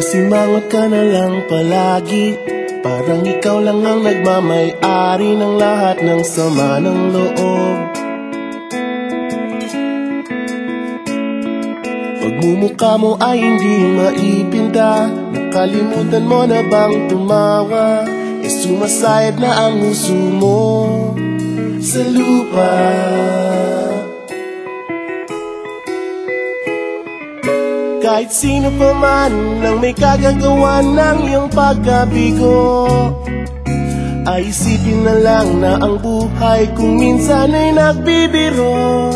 Nakasimangot ka na lang palagi, parang ikaw lang ang nagmamay-ari ng lahat ng sama ng loob. Pagmumukha mo ay hindi maipinta, nakalimutan mo na bang tumawa? Sumasayad na ang puso mo sa lupa. Kahit sino pa man ang may kagagawa ng iyong pagkabigo, ay isipin na lang na ang buhay kung minsan ay nagbibiro.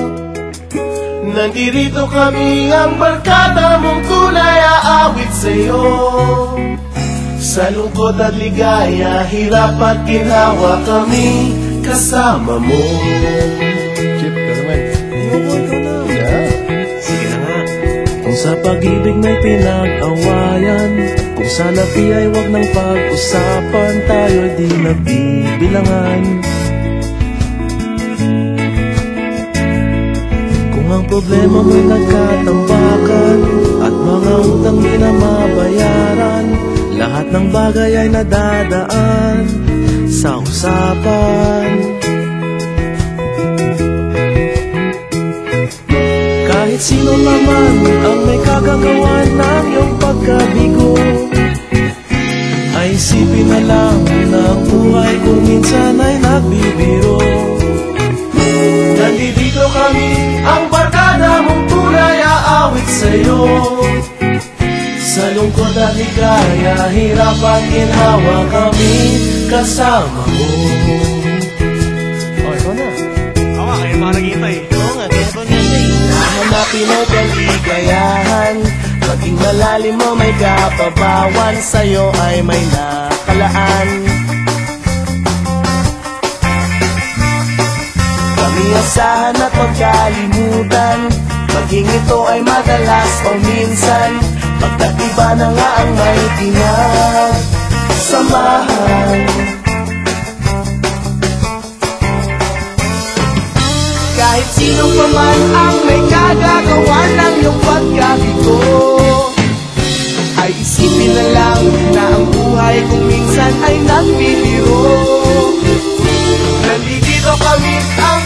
Nandirito kami, ang barkada mong tunay aawit sa'yo. Sa lungkot at ligaya, hirap at ginhawa, kami kasama mo. Chip, ka naman. Ikaw na. Yeah. Sige na nga. Kung sa pag-ibig may pinag-awayan, kung sa labi ay wag nang pag-usapan, tayo di nagbibilangan. Kung ang problema mo'y nagkatambakan at mga utang di na mabayaran, lahat ng bagay ay nadadaan sa usapan. Kahit sino naman ang may kagagawa ng iyong pagkabigo, ay isipin na lang na ang buhay kung minsan ay nagbibiro. Nandito kami, ang barkada mong tunay aawit sa'yo. Sa lungkot at ligaya, hirap at ginhawa, kami kasama mo. Oh, ikaw na. Awa, kaya mga naghihintay. Oo nga, kaya pa naghihintay. Nahanapin ay kaligayahan, maging malalim mo may kapabawan, sa'yo ay may nakalaan. Kami asahan at magkalimutan, maging ito ay madalas o minsan, pagkatiba na nga ang may pinasamahan. Kahit sino pa man ang may kagagawa ng iyong pagkabigo, ay isipin na lang na ang buhay kung minsan ay nagbibiro. Nandito kami, ang